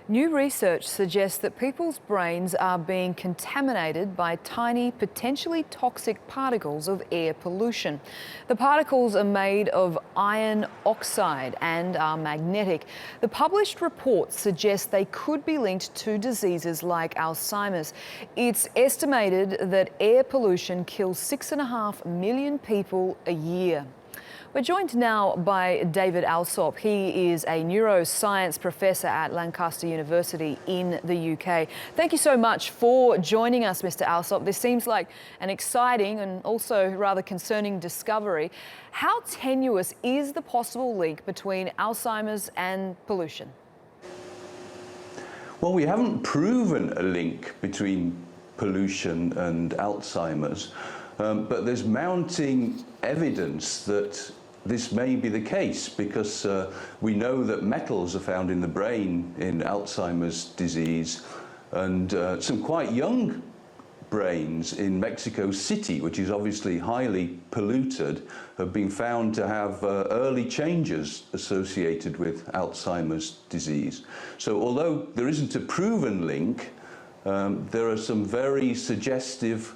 New research suggests that people's brains are being contaminated by tiny, potentially toxic particles of air pollution. The particles are made of iron oxide and are magnetic. The published reports suggest they could be linked to diseases like Alzheimer's. It's estimated that air pollution kills 6.5 million people a year. We're joined now by David Allsop. He is a neuroscience professor at Lancaster University in the UK. Thank you so much for joining us, Mr. Allsop. This seems like an exciting and also rather concerning discovery. How tenuous is the possible link between Alzheimer's and pollution? Well, we haven't proven a link between pollution and Alzheimer's, but there's mounting evidence that this may be the case because we know that metals are found in the brain in Alzheimer's disease, and some quite young brains in Mexico City, which is obviously highly polluted, have been found to have early changes associated with Alzheimer's disease. So although there isn't a proven link, there are some very suggestive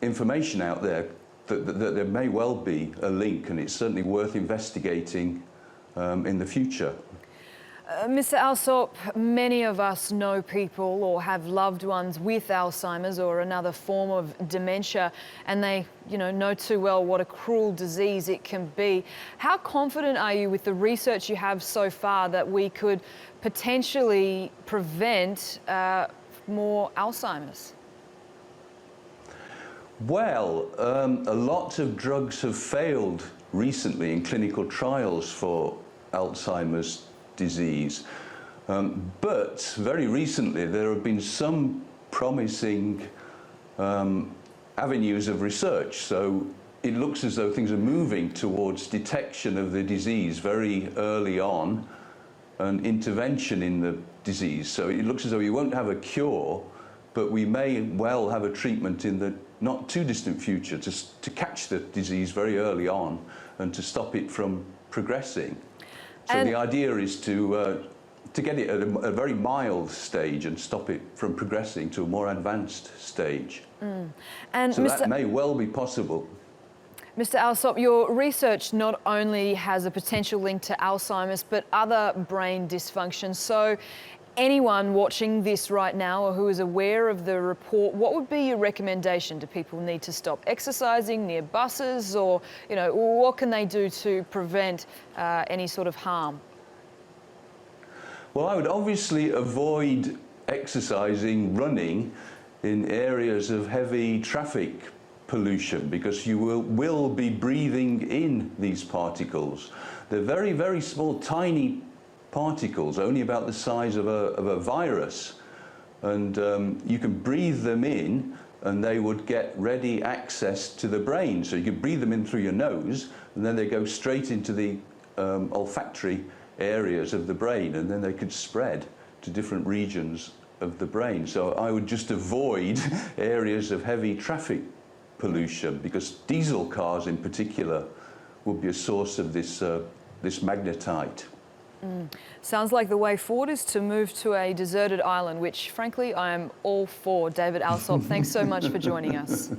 information out there that there may well be a link, and it's certainly worth investigating in the future. Mr. Allsop, many of us know people or have loved ones with Alzheimer's or another form of dementia, and they, know too well what a cruel disease it can be. How confident are you with the research you have so far that we could potentially prevent more Alzheimer's? Well, a lot of drugs have failed recently in clinical trials for Alzheimer's disease, but very recently there have been some promising avenues of research. So it looks as though things are moving towards detection of the disease very early on and intervention in the disease. So it looks as though we won't have a cure, but we may well have a treatment in the not too distant future to catch the disease very early on and to stop it from progressing. So the idea is to get it at a very mild stage and stop it from progressing to a more advanced stage. And so that may well be possible. Mr. Allsop, your research not only has a potential link to Alzheimer's, but other brain dysfunction. So anyone watching this right now or who is aware of the report, what would be your recommendation? Do people need to stop exercising near buses, or what can they do to prevent any sort of harm? Well, I would obviously avoid exercising, running in areas of heavy traffic pollution, because you will be breathing in these particles. They're very, very small, tiny particles, only about the size of a virus, and you can breathe them in and they would get ready access to the brain. So you can breathe them in through your nose, and then they go straight into the olfactory areas of the brain, and then they could spread to different regions of the brain. So I would just avoid areas of heavy traffic pollution, because diesel cars in particular would be a source of this magnetite. Sounds like the way forward is to move to a deserted island, which frankly I am all for. David Allsop, thanks so much for joining us.